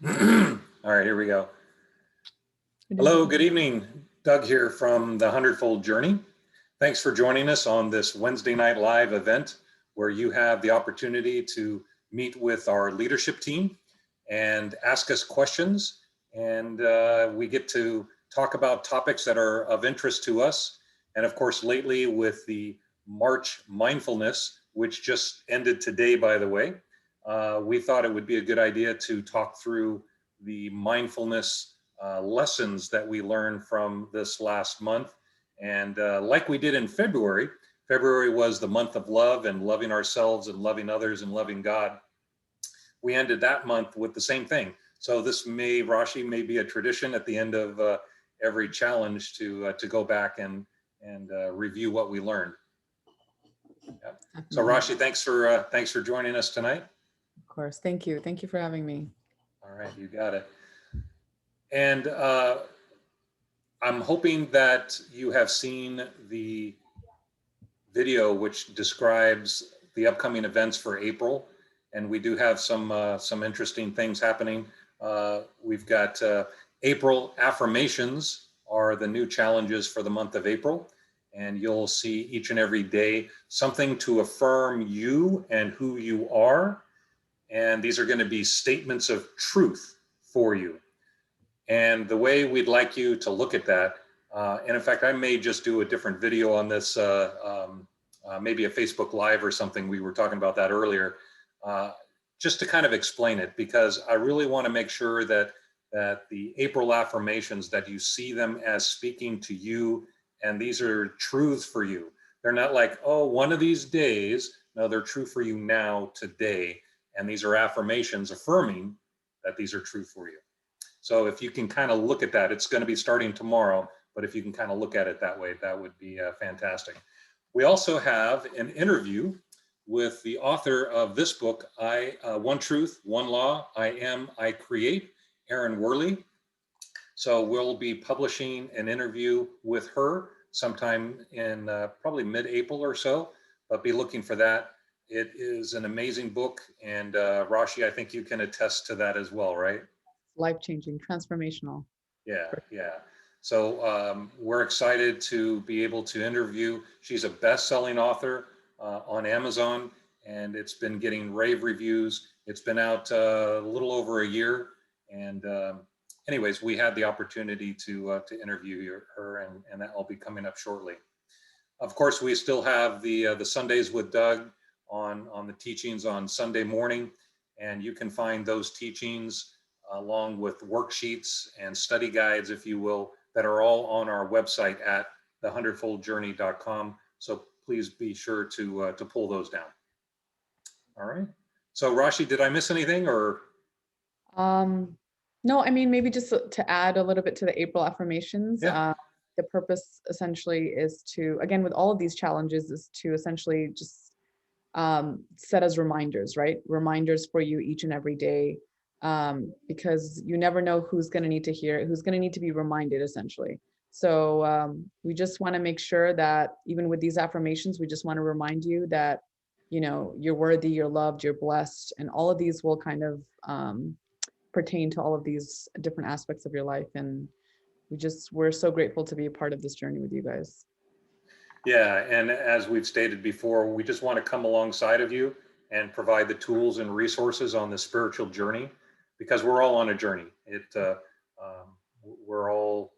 All right, here we go. Hello, good evening. Doug here from the Hundredfold Journey. Thanks for joining us on this Wednesday night live event where you have the opportunity to meet with our leadership team and ask us questions. And we get to talk about topics that are of interest to us. And of course, lately with the March Mindfulness, which just ended today, by the way, we thought it would be a good idea to talk through the mindfulness lessons that we learned from this last month. And like we did in February, February was the month of love and loving ourselves and loving others and loving God. We ended that month with the same thing. So this may, Rashi, may be a tradition at the end of every challenge to go back and review what we learned. Yeah. So Rashi, thanks for joining us tonight. Of course. Thank you. Thank you for having me. All right, you got it. And I'm hoping that you have seen the video which describes the upcoming events for April, and we do have some interesting things happening. We've got April affirmations are the new challenges for the month of April, and you'll see each and every day something to affirm you and who you are, and these are going to be statements of truth for you. And the way we'd like you to look at that, and in fact, I may just do a different video on this, maybe a Facebook Live or something. We were talking about that earlier, just to kind of explain it, because I really want to make sure that the April affirmations, that you see them as speaking to you, and these are truths for you. They're not like, oh, one of these days. No, they're true for you now, today. And these are affirmations affirming that these are true for you. So if you can kind of look at that, it's going to be starting tomorrow, but if you can kind of look at it that way, that would be fantastic. We also have an interview with the author of this book, One Truth, One Law, I Am, I Create, Erin Worley. So we'll be publishing an interview with her sometime in probably mid-April or so, but be looking for that. It is an amazing book, and Rashi, I think you can attest to that as well, right? Life-changing, transformational. Yeah. So we're excited to be able to interview. She's a best-selling author on Amazon, and it's been getting rave reviews. It's been out a little over a year, and anyways, we had the opportunity to interview her, and that will be coming up shortly. Of course, we still have the Sundays with Doug on the teachings on Sunday morning, and you can find those teachings along with worksheets and study guides, if you will, that are all on our website at thehundredfoldjourney.com. So please be sure to pull those down. All right. So Rashi, did I miss anything or? No, I mean, maybe just to add a little bit to the April affirmations. Yeah. The purpose essentially is to, again, with all of these challenges, is to essentially just set as reminders, right? Reminders for you each and every day, because you never know who's going to need to hear it, who's going to need to be reminded, essentially. So we just want to make sure that even with these affirmations, we just want to remind you that, you know, you're worthy, you're loved, you're blessed, and all of these will kind of pertain to all of these different aspects of your life. And we're so grateful to be a part of this journey with you guys. Yeah, and as we've stated before, we just want to come alongside of you and provide the tools and resources on the spiritual journey, because we're all on a journey. We're all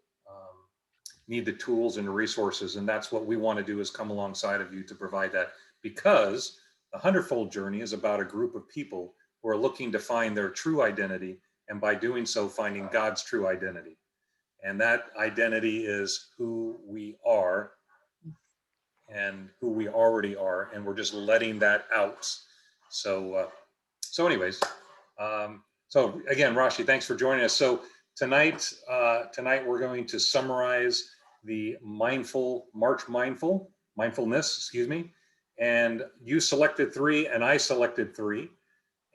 need the tools and the resources, and that's what we want to do, is come alongside of you to provide that, because the Hundredfold Journey is about a group of people who are looking to find their true identity, and by doing so, finding God's true identity. And that identity is who we are and who we already are, and we're just letting that out. So anyways, so again, Rashi, thanks for joining us. So tonight we're going to summarize the mindfulness, excuse me. And you selected 3, and I selected 3.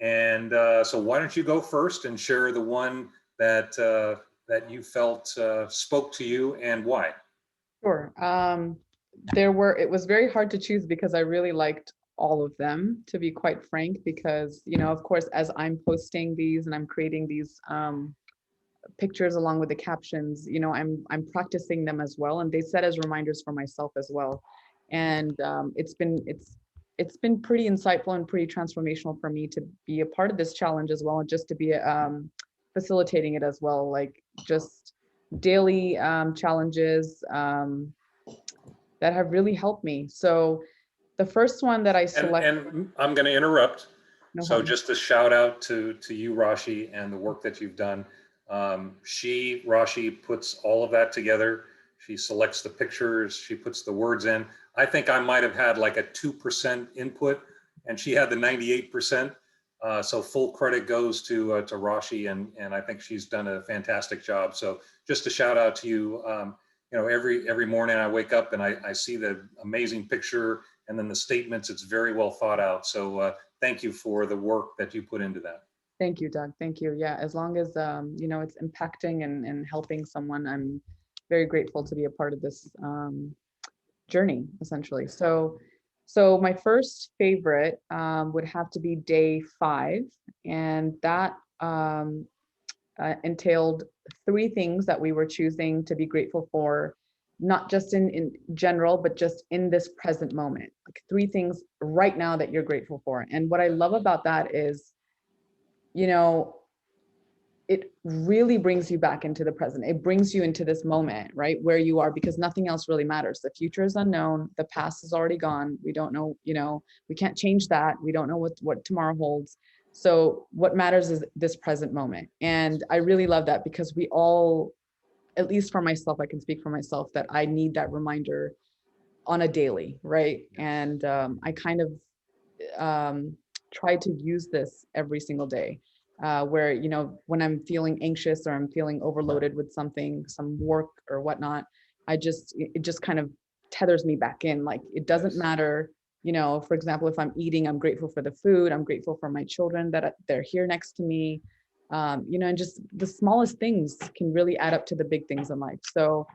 And so why don't you go first and share the one that that you felt spoke to you, and why? Sure. It was very hard to choose because I really liked all of them, to be quite frank, because, of course, as I'm posting these and I'm creating these pictures along with the captions, I'm practicing them as well, and they set as reminders for myself as well. And it's been pretty insightful and pretty transformational for me to be a part of this challenge as well, and just to be facilitating it as well, like just daily challenges that have really helped me. So the first one that I select, And I'm going to interrupt. no So problem. just a shout out to you, Rashi, and the work that you've done. Rashi puts all of that together. She selects the pictures, she puts the words in. I think I might have had like a 2% input, and she had the 98%. So full credit goes to Rashi, and I think she's done a fantastic job. So just a shout out to you. Every morning I wake up and I see the amazing picture and then the statements. It's very well thought out. So thank you for the work that you put into that. Thank you, Doug. Thank you. Yeah, as long as it's impacting and helping someone, I'm very grateful to be a part of this journey, essentially. So my first favorite would have to be day 5, and that entailed 3 things that we were choosing to be grateful for, not just in general, but just in this present moment. Like 3 things right now that you're grateful for. And what I love about that is, it really brings you back into the present. It brings you into this moment, right, where you are, because nothing else really matters. The future is unknown. The past is already gone. We don't know, we can't change that. We don't know what tomorrow holds. So what matters is this present moment. And I really love that, because we all, at least for myself, I can speak for myself, that I need that reminder on a daily, right? And I kind of try to use this every single day, where, when I'm feeling anxious or I'm feeling overloaded with something, some work or whatnot, it just kind of tethers me back in. Like, it doesn't matter, for example, if I'm eating, I'm grateful for the food. I'm grateful for my children that they're here next to me. And just the smallest things can really add up to the big things in life. So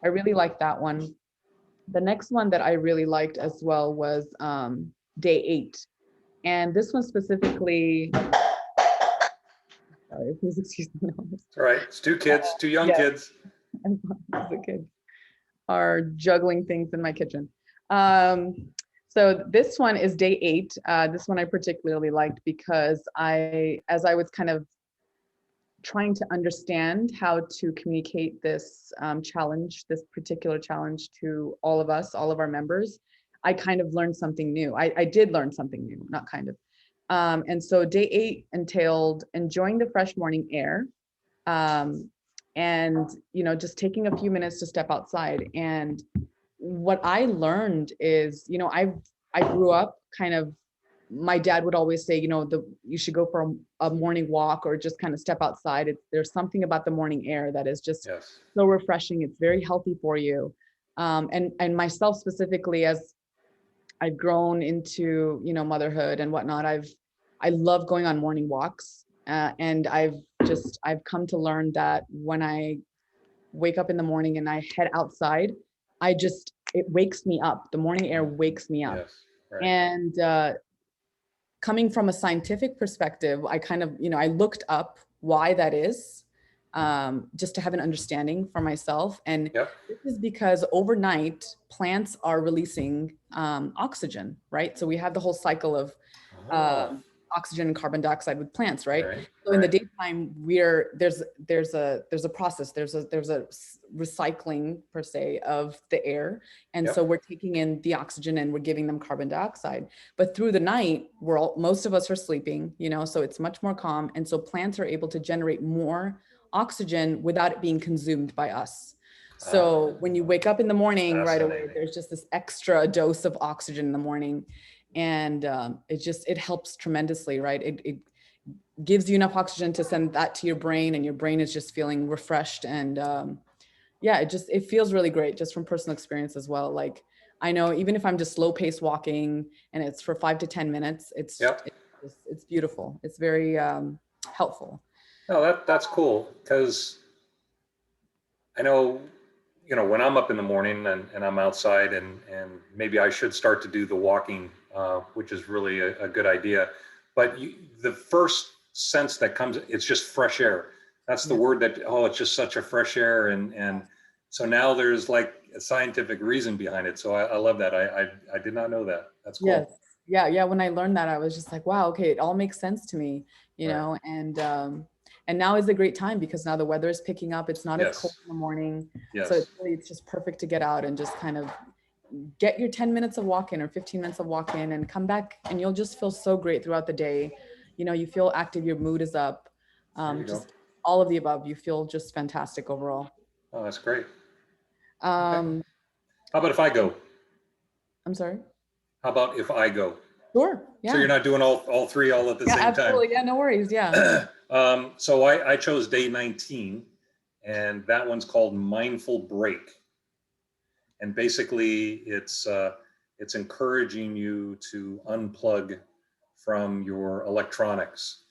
I really like that one. The next one that I really liked as well was day 8. And this one specifically, sorry, please excuse me. All right. It's 2 kids, 2 young Yeah, kids. the kids are juggling things in my kitchen. So this one is day 8. This one I particularly liked because as I was kind of trying to understand how to communicate this challenge, this particular challenge, to all of us, all of our members, I kind of learned something new. I did learn something new, not kind of. And so day 8 entailed enjoying the fresh morning air, and just taking a few minutes to step outside. And what I learned is, I grew up kind of, my dad would always say, you should go for a morning walk or just kind of step outside. There's something about the morning air that is just so refreshing. It's very healthy for you. And myself specifically, as I've grown into, motherhood and whatnot, I love going on morning walks. And I've come to learn that when I wake up in the morning and I head outside, it wakes me up. The morning air wakes me up. Right. And coming from a scientific perspective, I kind of, I looked up why that is, just to have an understanding for myself. And this is because overnight plants are releasing oxygen, right? So we have the whole cycle of oxygen and carbon dioxide with plants, right? So in the daytime, there's a process, there's a recycling per se of the air, and so we're taking in the oxygen and we're giving them carbon dioxide. But through the night, most of us are sleeping, so it's much more calm, and so plants are able to generate more oxygen without it being consumed by us. So when you wake up in the morning, right away, there's just this extra dose of oxygen in the morning. And it helps tremendously, right? It gives you enough oxygen to send that to your brain, and your brain is just feeling refreshed. And it feels really great, just from personal experience as well. Like, I know even if I'm just slow paced walking and it's for 5 to 10 minutes, it's beautiful. It's very helpful. No, that's cool, because I know you know, when I'm up in the morning and I'm outside, and maybe I should start to do the walking, which is really a good idea. But the first sense that comes, it's just fresh air. That's the Yeah. word that, oh, it's just such a fresh air. And so now there's like a scientific reason behind it. So I love that. I did not know that. That's Yes. cool. Yeah. Yeah. When I learned that, I was just like, wow, okay, it all makes sense to me, Right. and now is a great time because now the weather is picking up. It's not as cold Yes. in the morning. So Yes. it's just perfect to get out and just kind of get your 10 minutes of walk in or 15 minutes of walk in and come back, and you'll just feel so great throughout the day. You feel active, your mood is up, There you go. just all of the above. You feel just fantastic overall. Oh, that's great. Okay. Um, How about if I go? I'm sorry. How about if I go? Sure. So Yeah. you're not doing all three all at the Yeah, same time. absolutely. Yeah, no worries. Yeah. So I chose day 19, and that one's called Mindful Break. And basically, it's encouraging you to unplug from your electronics.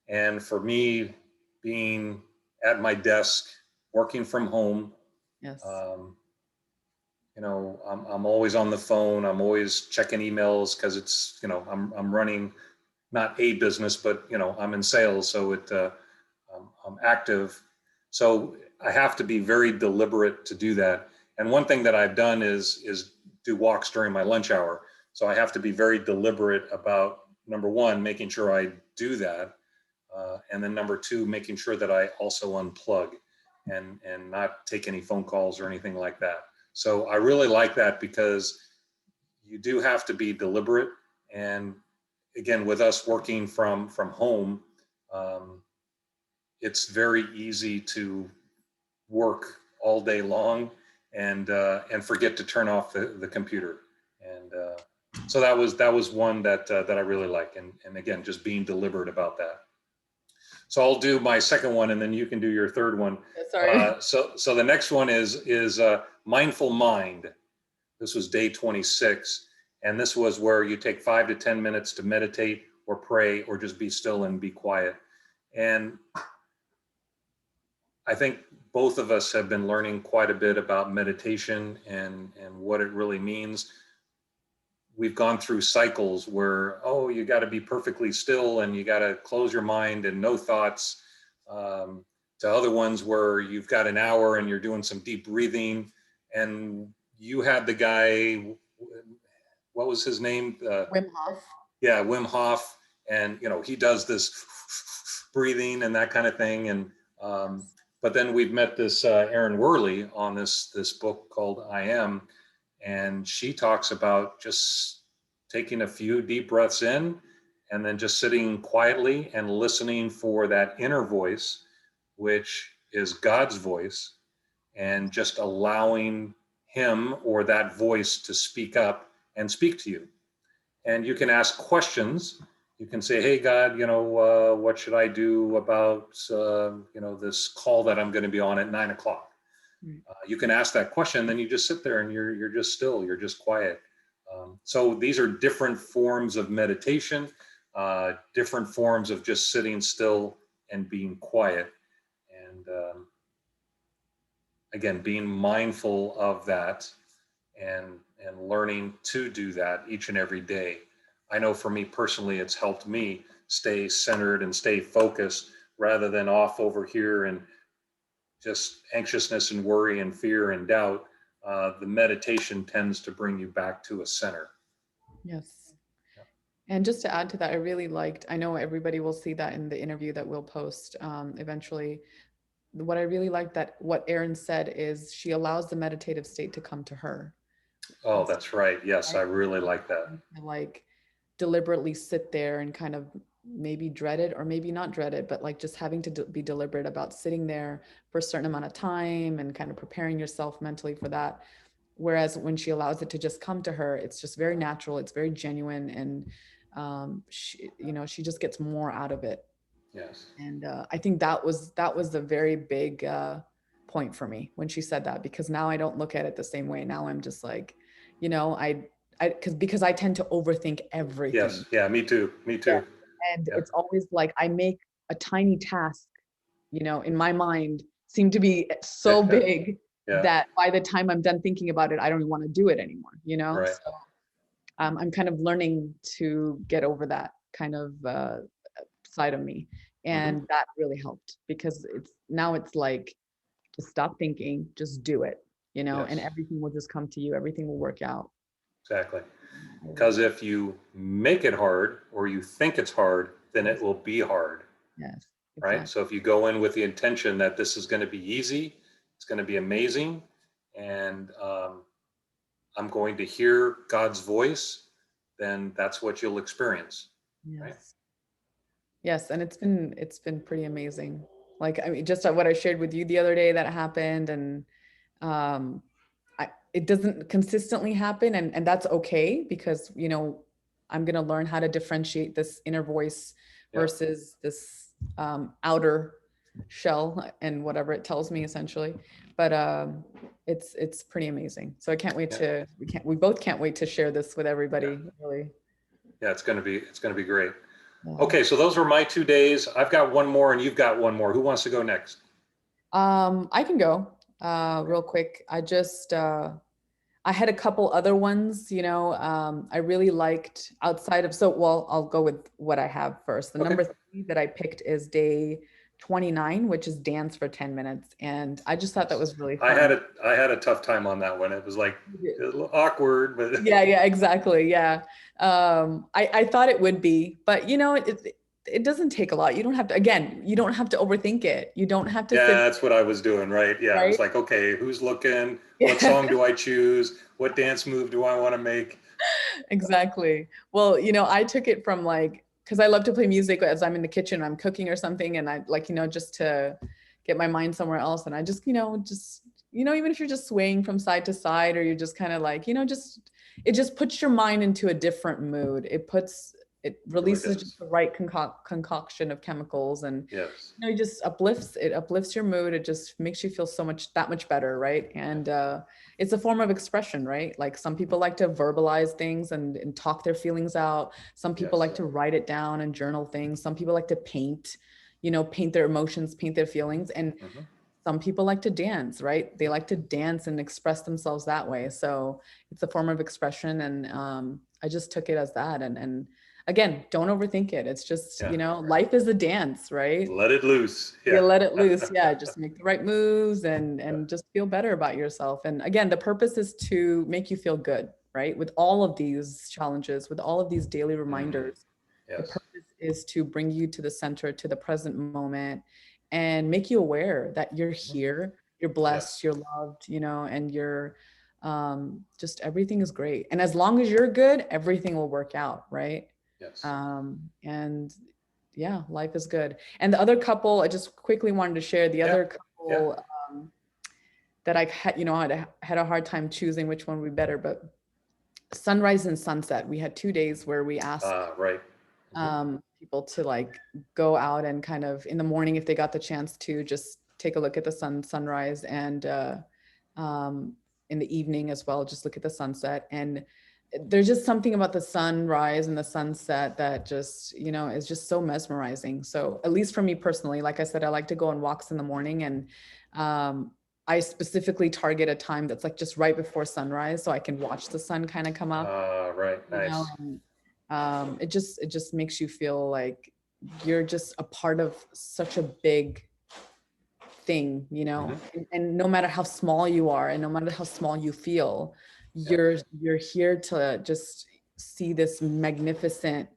And for me, being at my desk, working from home, Yes. um, I'm always on the phone. I'm always checking emails because it's, I'm running not a business, but I'm in sales, so I'm active. So I have to be very deliberate to do that. And one thing that I've done is do walks during my lunch hour. So I have to be very deliberate about, number one, making sure I do that, and then number two, making sure that I also unplug and not take any phone calls or anything like that. So I really like that because you do have to be deliberate. And again, with us working from home, um, it's very easy to work all day long and forget to turn off the computer. And so that was one that I really like. And again, just being deliberate about that. So I'll do my second one, and then you can do your third one. Yeah, sorry. So the next one is mindful mind. This was day 26, and this was where you take 5 to 10 minutes to meditate or pray or just be still and be quiet. And I think both of us have been learning quite a bit about meditation and what it really means. We've gone through cycles where, oh, you got to be perfectly still and you got to close your mind and no thoughts, to other ones where you've got an hour and you're doing some deep breathing. And you had the guy, what was his name? Wim Hof. Yeah, Wim Hof. And, he does this breathing and that kind of thing. And, Yes. but then we've met this Erin Worley on this book called I Am, and she talks about just taking a few deep breaths in and then just sitting quietly and listening for that inner voice, which is God's voice, and just allowing him or that voice to speak up and speak to you. And you can ask questions. You can say, hey, God, what should I do about, this call that I'm going to be on at 9 o'clock? Right. You can ask that question, then you just sit there and you're just still, you're just quiet. So these are different forms of meditation, different forms of just sitting still and being quiet. And again, being mindful of that and learning to do that each and every day. I know for me personally, it's helped me stay centered and stay focused rather than off over here and just anxiousness and worry and fear and doubt. The meditation tends to bring you back to a center. Yes. And just to add to that, I know everybody will see that in the interview that we'll post eventually. What I really like that what Erin said is she allows the meditative state to come to her. Oh, that's right. Yes, I Right? really like that. Like deliberately sit there and kind of maybe dread it or maybe not dread it, but like just having to be deliberate about sitting there for a certain amount of time and kind of preparing yourself mentally for that. Whereas when she allows it to just come to her, it's just very natural, it's very genuine, and she just gets more out of it. Yes. And I think that was the very big point for me when she said that, because now I don't look at it the same way. Now I'm just like, because I tend to overthink everything. Yes. Yeah. Me too. Me Yeah. too. And Yeah. it's always like I make a tiny task, in my mind seem to be so big Yeah. that by the time I'm done thinking about it, I don't even want to do it anymore, you know? Right. So I'm kind of learning to get over that kind of side of me. Hmm. And that really helped because it's like, just stop thinking, just do it, you know, and Yes, everything will just come to you. Everything will work out. exactly. I love Because it. if you make it hard or you think it's hard, then it Yes, will be hard, yes, right? exactly. So if you go in with the intention that this is going to be easy, it's going to be amazing, and I'm going to hear God's voice, then that's what you'll experience, right? Yes. Yes, and it's been pretty amazing. Like, I mean, just what I shared with you the other day that happened, and um, it doesn't consistently happen, and that's okay because I'm gonna learn how to differentiate this inner voice Yeah, versus this outer shell and whatever it tells me essentially. But it's pretty amazing. So I can't wait yeah, to we both can't wait to share this with yeah, everybody. Really. yeah. It's going to be great. Yeah. Okay, so those were my 2 days. I've got one more, and you've got one more. Who wants to go next? I can go real quick. I had a couple other ones, I really liked outside of, so, well, I'll go with what I have first. The Okay. number 3 that I picked is day 29, which is dance for 10 minutes. And I just thought that was really I had fun. a I had a tough time on that one. It was like a little awkward, but Yeah, yeah, exactly. Yeah. I thought it would be, but it doesn't take a lot. You don't have to, again, you don't have to overthink it. You don't have to yeah, sit, that's what I was doing, right? Yeah, it was right? like, okay, who's looking? What Yeah. song do I choose? What dance move do I want to make? Exactly. Well, I took it from like, because I love to play music as I'm in the kitchen, I'm cooking or something, and I like, just to get my mind somewhere else. And I just, even if you're just swaying from side to side, or you're just kind of like, it just puts your mind into a different mood. It It really releases just does. the right concoction of chemicals, and Yes. it just uplifts your mood. It just makes you feel that much better, right? And it's a form of expression, right? Like, some people like to verbalize things and talk their feelings out. Some people Yes. like to write it down and journal things. Some people like to paint, paint their emotions, paint their feelings. And Hmm. some people like to dance, right? They like to dance and express themselves that way. So it's a form of expression. And I just took it as that. And again, don't overthink it. It's just, Yeah. life is a dance, right? Let it loose. You Yeah. let it loose. Yeah. Just make the right moves and just feel better about yourself. And again, the purpose is to make you feel good, right? With all of these challenges, with all of these daily Hmm. reminders, the Yes. purpose is to bring you to the center, to the present moment, and make you aware that you're Hmm. here, you're Yes. blessed, you're loved, and you're just everything is great. And as long as you're good, everything will work out, right? Yes. And yeah, life is good. And the other couple, I just quickly wanted to share the Yeah. other Yeah. couple that I had, had a hard time choosing which one would be better, but sunrise and sunset. We had 2 days where we asked Right. Hmm. people to like go out and kind of in the morning, if they got the chance to just take a look at the sunrise, and um, in the evening as well, just look at the sunset. And there's just something about the sunrise and the sunset that just, is just so mesmerizing. So at least for me personally, like I said, I like to go on walks in the morning, and um, I specifically target a time that's like just right before sunrise so I can watch the sun kind of come up, Right. Nice. and it just makes you feel like you're just a part of such a big thing, Hmm. and no matter how small you are and no matter how small you feel, Yeah. you're here to just see this magnificent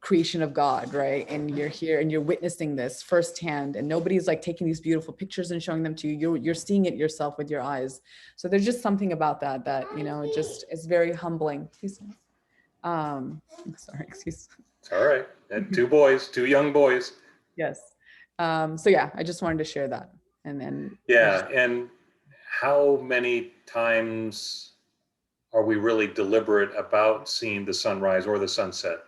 creation of God, right? And you're here and you're witnessing this firsthand, and nobody's like taking these beautiful pictures and showing them to you. You're seeing it yourself with your eyes. So there's just something about that it just is very humbling. Please. Um, sorry, excuse. It's all right. And two boys, two young boys. Yes. So yeah, I just wanted to share that. And then Yeah. And how many times are we really deliberate about seeing the sunrise or the sunset?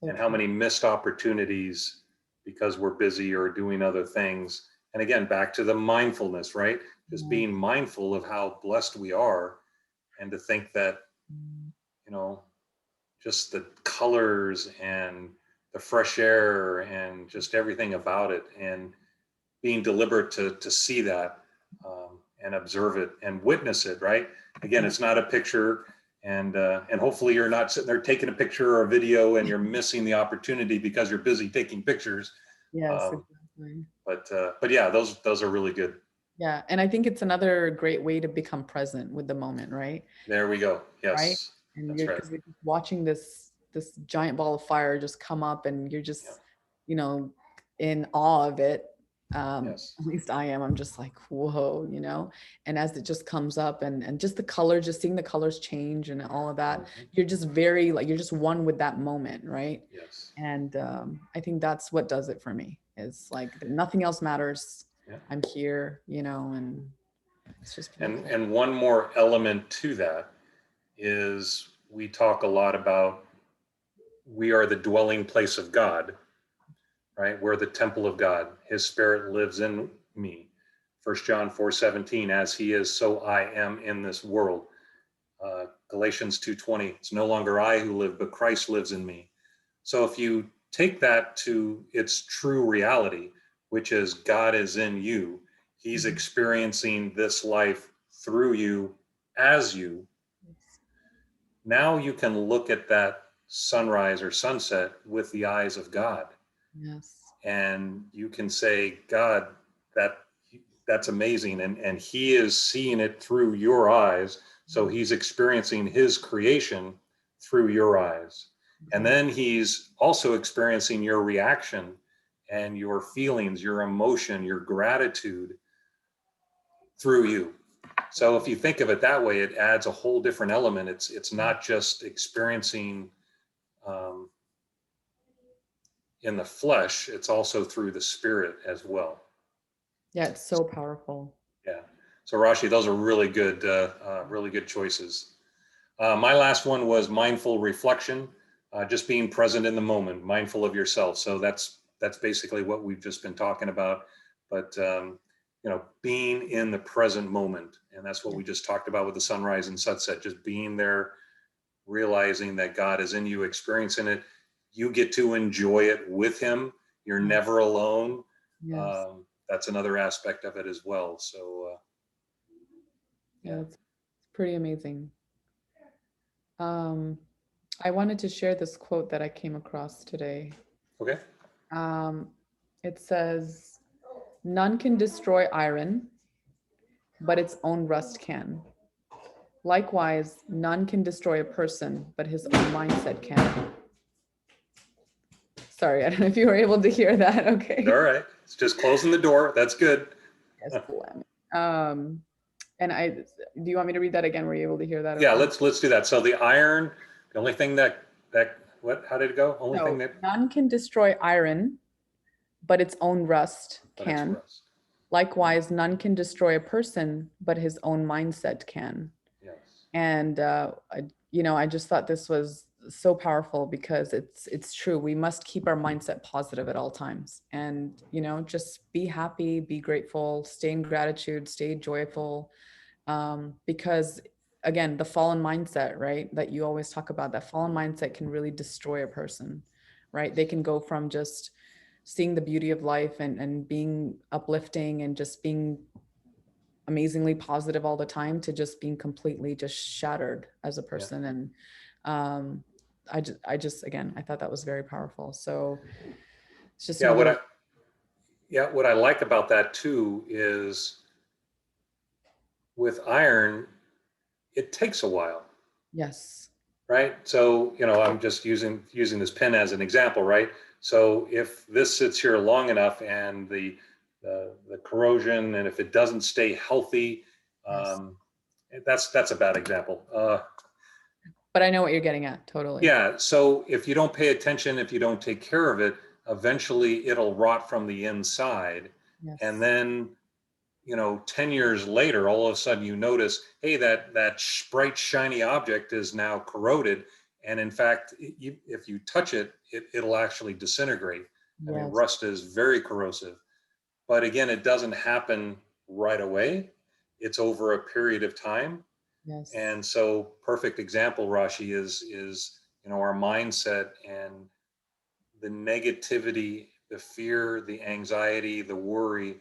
so And how true. many missed opportunities because we're busy or doing other things? And again, back to the mindfulness, right? Just Yeah. being mindful of how blessed we are, and to think that, you know, just the colors and the fresh air and just everything about it, and being deliberate to see that, and observe it and witness it, right? Again, it's not a picture, and hopefully you're not sitting there taking a picture or a video and you're missing the opportunity because you're busy taking pictures. Yes, Um, exactly. but yeah, those are really good. Yeah, and I think it's another great way to become present with the moment, right? There we go. Right? Yes, And that's you're right. because you're just watching this giant ball of fire just come up, and you're Yeah. just, you know, in awe of it. Yes. At least I am. I'm just like, whoa, you know. And as it just comes up, and just the color, just seeing the colors change and all of that, Mhm. you're just very like you're just one with that moment, right? Yes. And I think that's what does it for me. Is like nothing else matters. Yeah. I'm here, you know, and it's just And beautiful. and one more element to that is we talk a lot about we are the dwelling place of God, right? We're the temple of God. His spirit lives in me. 1 John 4:17, as he is, so I am in this world. Galatians 2:20, it's no longer I who live, but Christ lives in me. So if you take that to its true reality, which is God is in you, he's Mhm. experiencing this life through you as you, now you can look at that sunrise or sunset with the eyes of God, Yes. and you can say, God, that that's amazing, and he is seeing it through your eyes, so he's experiencing his creation through your eyes, and Exactly. then he's also experiencing your reaction and your feelings, your emotion, your gratitude through you. So if you think of it that way, it adds a whole different element. It's not just experiencing um, in the flesh, it's also through the spirit as well. Yeah, it's so powerful. Yeah. So Rashi, those are really good choices. My last one was mindful reflection, just being present in the moment, mindful of yourself. So that's basically what we've just been talking about. But being in the present moment, and that's what Yeah. we just talked about with the sunrise and sunset. Just being there, realizing that God is in you, experiencing it. You get to enjoy it with Him. You're Yes. never alone. Yes. That's another aspect of it as well. So Yeah, yeah. it's pretty amazing. Um, I wanted to share this quote that I came across today. Okay. Um, it says, "None can destroy iron, but its own rust can. Likewise, none can destroy a person, but his own mindset can." Sorry, I don't know if you were able to hear that. All Okay. right. It's just closing the door. That's good. Yes, Lemon. And do you want me to read that again? Were you able to hear that Yeah, okay? let's do that. So the iron, the only thing that what how did it go? Only thing So that none can destroy iron, but its own rust but it's can. rust. Likewise, none can destroy a person, but his own mindset can. Yes. And I just thought this was so powerful because it's true. We must keep our mindset positive at all times, and just be happy, be grateful, stay in gratitude, stay joyful, because again, the fallen mindset, right, that you always talk about, that fallen mindset can really destroy a person, right? They can go from just seeing the beauty of life and being uplifting and just being amazingly positive all the time to just being completely just shattered as a Yeah. person. And I just again, I thought that was very powerful. So it's just Yeah, another. what I like about that too is with iron, it takes a while, Yes. right? So, I'm just using this pen as an example, right? So if this sits here long enough and the corrosion, and if it doesn't stay healthy, Yes. um, that's a bad example. But I know what you're getting at, totally. Yeah, so if you don't pay attention, if you don't take care of it, eventually it'll rot from the inside. And Yes. then, 10 years later, all of a sudden you notice, hey, that bright, shiny object is now corroded. And in fact, if you touch it, it'll actually disintegrate. I mean, Yes. rust is very corrosive. But again, it doesn't happen right away. It's over a period of time. Yes. And so perfect example, Rashi, is our mindset and the negativity, the fear, the anxiety, the worry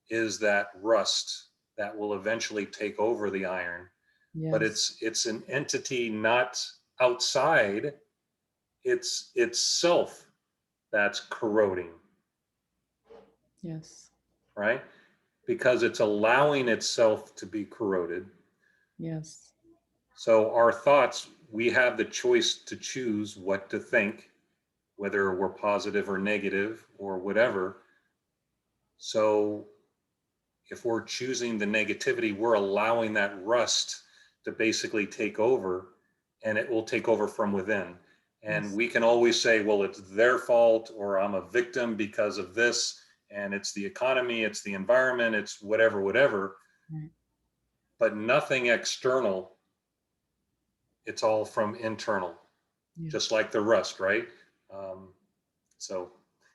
is that rust that will eventually take over the iron. But Yes. it's an entity not outside, it's itself that's corroding, Yes. right? Because it's allowing itself to be corroded. Yes. So our thoughts, we have the choice to choose what to think, whether we're positive or negative or whatever. So if we're choosing the negativity, we're allowing that rust to basically take over, and it will take over from within. And Yes. we can always say, well, it's their fault, or I'm a victim because of this, and it's the economy, it's the environment, it's whatever, whatever, Right. but nothing external. It's all from internal, Yeah. just like the rust, right? Um, so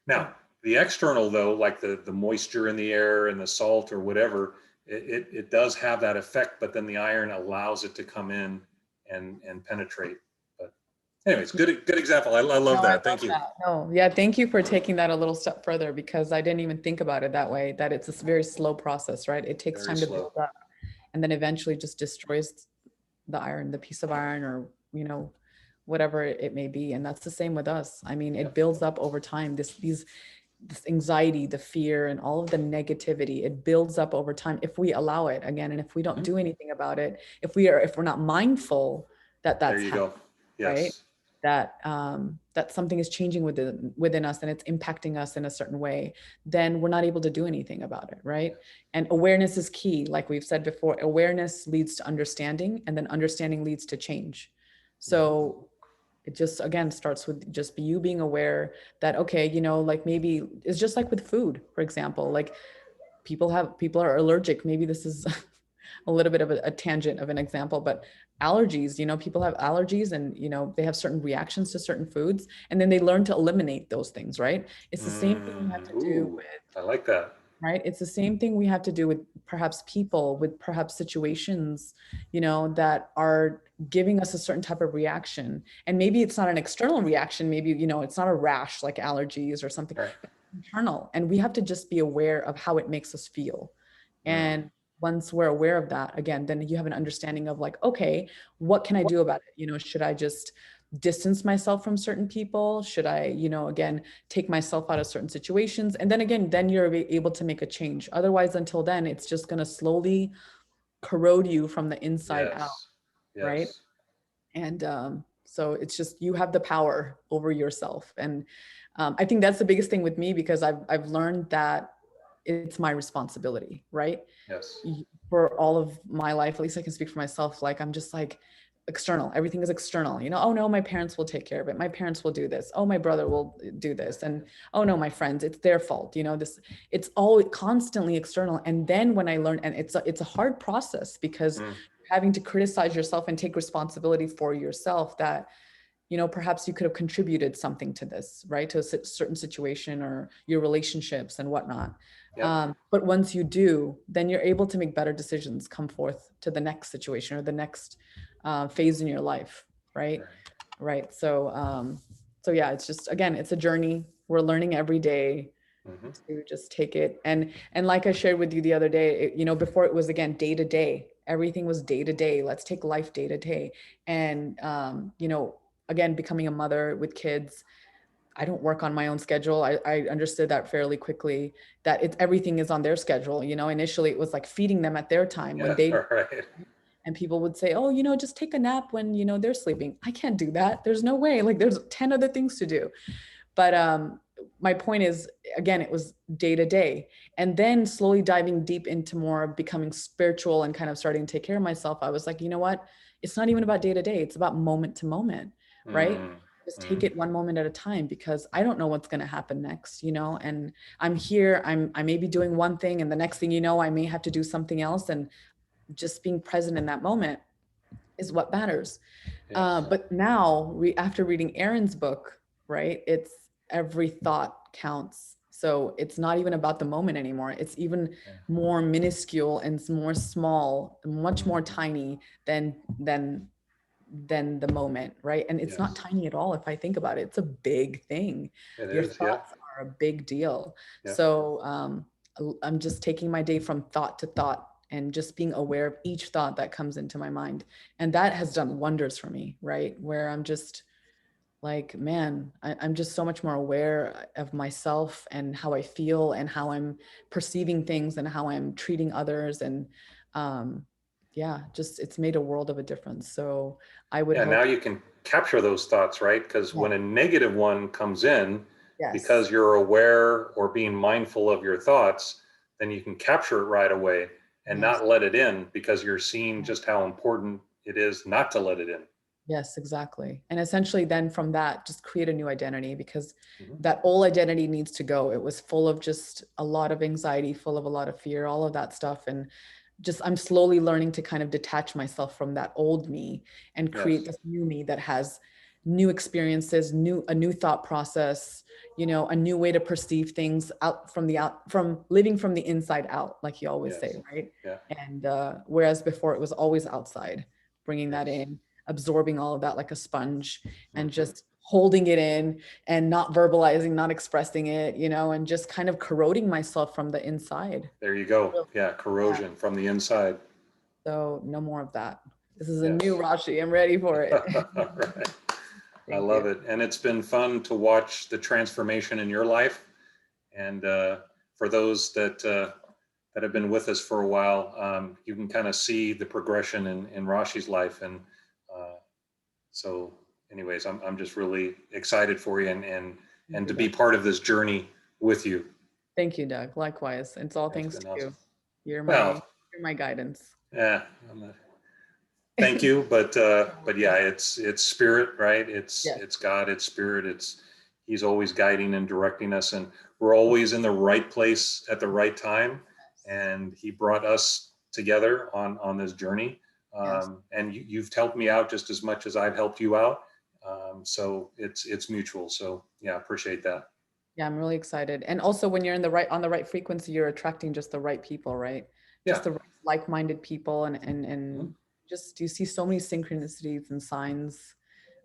Yeah. now the external, though, like the moisture in the air and the salt or whatever, it does have that effect, but then the iron allows it to come in and penetrate. But anyways, good example. I No, love I that. love Thank you. that. No, yeah, thank you for taking that a little step further because I didn't even think about it that way, that it's a very slow process, right? It takes Very time to slow. build up and then eventually just destroys the iron, the piece of iron or, whatever it may be. And that's the same with us. I mean, Yeah. it builds up over time. This anxiety, the fear, and all of the negativity, it builds up over time if we allow it again. And if we don't Mhm. do anything about it, if we're not mindful that There that's you happening, go. right? Yes. That something is changing within us and it's impacting us in a certain way, then we're not able to do anything about it, right? And awareness is key. Like we've said before, awareness leads to understanding, and then understanding leads to change. Mhm. So it just again starts with just you being aware that, okay, like maybe it's just like with food, for example, like people are allergic. Maybe this is a little bit of a tangent of an example, but allergies, people have allergies and, they have certain reactions to certain foods, and then they learn to eliminate those things, right? It's the same thing we have to do Ooh, with, I like that. right? It's the same thing we have to do with perhaps people, with perhaps situations, that are giving us a certain type of reaction. And maybe it's not an external reaction. Maybe, it's not a rash like allergies or something, Right. but internal. And we have to just be aware of how it makes us feel. Mm. And once we're aware of that, again, then you have an understanding of like, okay, what can I do about it? Should I just distance myself from certain people? Should I, again, take myself out of certain situations? And then again, then you're able to make a change. Otherwise, until then, it's just going to slowly corrode you from the inside out, Yes. right? Yes. And so it's just you have the power over yourself. And I think that's the biggest thing with me, because I've learned that it's my responsibility, right? Yes. For all of my life, at least I can speak for myself, like I'm just like external, everything is external, oh no, my parents will take care of it, my parents will do this, oh my brother will do this, and oh no, my friends, it's their fault, this, it's all constantly external. And then when I learn, and it's a hard process, because Mm. having to criticize yourself and take responsibility for yourself, that perhaps you could have contributed something to this, right? To a certain situation or your relationships and whatnot. Yep. But once you do, then you're able to make better decisions, come forth to the next situation or the next phase in your life, right? Right. Right. So yeah, it's just, again, it's a journey. We're learning every day Mm-hmm. to just take it. And like I shared with you the other day, before it was, again, day to day, everything was day to day. Let's take life day to day. And, again, becoming a mother with kids, I don't work on my own schedule. I understood that fairly quickly, that everything is on their schedule. Initially it was like feeding them at their time when Yeah. they, All right. and people would say, oh, just take a nap when, they're sleeping. I can't do that. There's no way. Like there's 10 other things to do. But my point is, again, it was day to day. And then slowly diving deep into more becoming spiritual and kind of starting to take care of myself, I was like, you know what? It's not even about day to day. It's about moment to moment, right? Mm. Just take Mm. it one moment at a time, because I don't know what's going to happen next, and I'm here, I may be doing one thing, and the next thing I may have to do something else. And just being present in that moment is what matters. Yes. But now, after reading Aaron's book, right, it's every thought counts. So it's not even about the moment anymore. It's even Yeah. more minuscule and more small, much more tiny than the moment, right? And it's not Yes. tiny at all. If I think about it, it's a big thing. It Your is. Yeah. thoughts are a big deal. Yeah. So I'm just taking my day from thought to thought, and just being aware of each thought that comes into my mind. And that has done wonders for me, right? Where I'm just like, man, I'm just so much more aware of myself and how I feel and how I'm perceiving things and how I'm treating others. And yeah, just it's made a world of a difference. So I would Yeah, now hope, you can capture those thoughts, right? Because yeah, when a negative one comes in, yes, because you're aware or being mindful of your thoughts, then you can capture it right away and yes. not let it in because you're seeing just how important it is not to let it in. Yes, exactly. And essentially then from that, just create a new identity, because Mhm. that old identity needs to go. It was full of just a lot of anxiety, full of a lot of fear, all of that stuff. And just I'm slowly learning to kind of detach myself from that old me and create Yes, this new me that has new experiences, a new thought process, you know, a new way to perceive things from living from the inside out, like you always say, yes, right? yeah, And whereas before it was always outside, bringing that yes. in, absorbing all of that like a sponge, and Hmm. just holding it in and not verbalizing, not expressing it, you know, and just kind of corroding myself from the inside. There you go. Really. Yeah, Yeah. corrosion from the inside. So no more of that. This is a new Yes. Rashi. I'm ready for it. All right. I Thank love you. it. And it's been fun to watch the transformation in your life. And for those that have been with us for a while, you can kind of see the progression in Rashi's life. And uh, so, anyways, I'm just really excited for you Thank and you, to be Doug. part of this journey with you. Thank you, Doug. Likewise. It's all It's thanks been to awesome. you. You're my Well, you're my guidance. yeah, I'm not, thank you, but yeah, it's spirit, right? Yes. It's God, it's spirit, it's He's always guiding and directing us, and we're always in the right place at the right time. And He brought us together on this journey, Yes. and you've helped me out just as much as I've helped you out. So it's mutual. So yeah, appreciate that. Yeah, I'm really excited. And also when you're in the right on the right frequency, you're attracting just the right people, right? Yeah. Just the right like-minded people, Mhm. and just you see so many synchronicities and signs.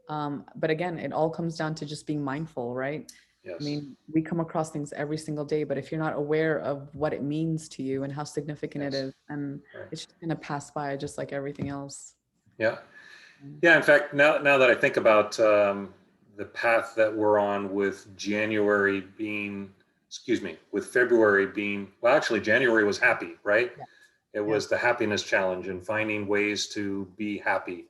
But again, it all comes down to just being mindful, right? I Yes. mean, we come across things every single day, but if you're not aware of what it means to you and how significant it Yes. is, and Right. it's just gonna pass by just like everything else. Yeah. Yeah, in fact, now that I think about the path that we're on with January being, excuse me, with February being, well, actually, January was happy, right? Yeah. It Yes. was the happiness challenge and finding ways to be happy.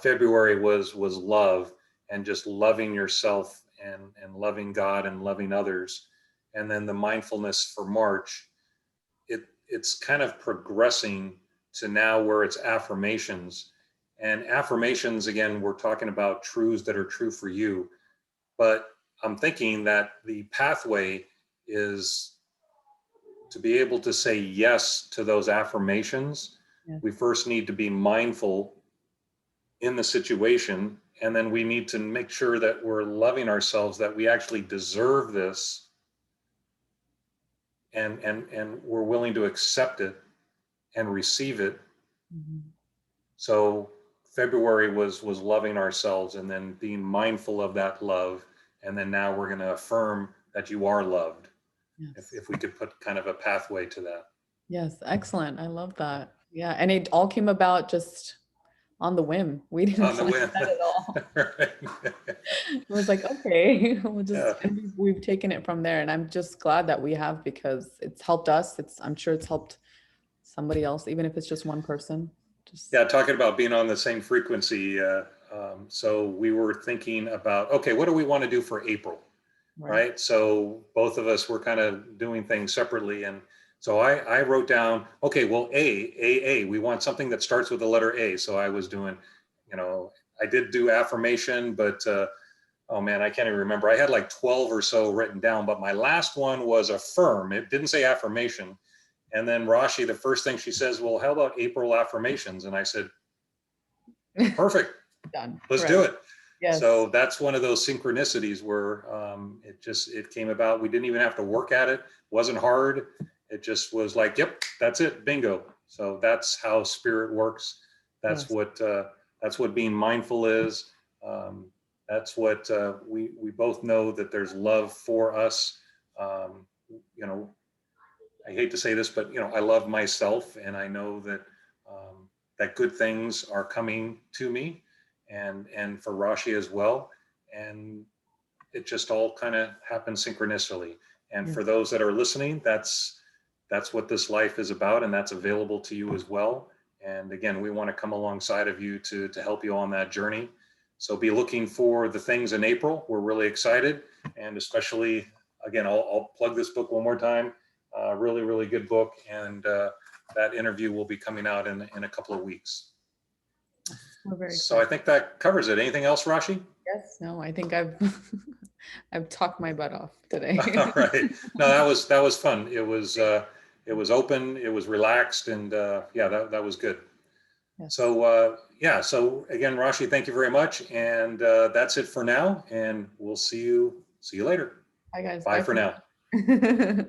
February was love and just loving yourself and loving God and loving others. And then the mindfulness for March, it's kind of progressing to now where it's affirmations. And affirmations, again, we're talking about truths that are true for you. But I'm thinking that the pathway is to be able to say yes to those affirmations. Yes. We first need to be mindful in the situation. And then we need to make sure that we're loving ourselves, that we actually deserve this, and we're willing to accept it and receive it. Mhm. So February was loving ourselves and then being mindful of that love. And then now we're going to affirm that you are loved. Yes. If we could put kind of a pathway to that. Yes. Excellent. I love that. Yeah. And it all came about just on the whim. We didn't On the plan whim. that at all. Right. It was like, okay, we'll Yeah. just, and we've taken it from there. And I'm just glad that we have, because it's helped us. I'm sure it's helped somebody else, even if it's just one person. Just, Yeah. Talking about being on the same frequency. So we were thinking about, okay, what do we want to do for April? right. Right? So both of us were kind of doing things separately. And so I wrote down, okay, well, we want something that starts with the letter A. So I was doing, you know, I did do affirmation, but oh man, I can't even remember. I had like 12 or so written down, but my last one was affirm. It didn't say affirmation. And then Rashi, the first thing she says, well, how about April affirmations? And I said, perfect, Done. let's do Right. it. Yes. So that's one of those synchronicities where it came about. We didn't even have to work at it. It wasn't hard. It just was like, yep, that's it, bingo. So that's how spirit works. That's Yes. what being mindful is. Um, that's what we both know, that there's love for us. Um, you know, I hate to say this, but I love myself, and I know that that good things are coming to me, and for Rashi as well, and it just all kind of happens synchronistically. And Yeah. for those that are listening, that's what this life is about, and that's available to you as well. And again, we want to come alongside of you to help you on that journey. So be looking for the things in April. We're really excited, and especially, again, I'll plug this book one more time. Really, really good book, and that interview will be coming out in a couple of weeks. We're very So I excited. think that covers it. Anything else, Rashi? Yes, no, I think I've I've talked my butt off today. All right. No, that was fun. It was open, it was relaxed, and yeah, that was good. Yes. So yeah, so again, Rashi, thank you very much, and that's it for now, and we'll see you later. Bye guys. Bye for now. now.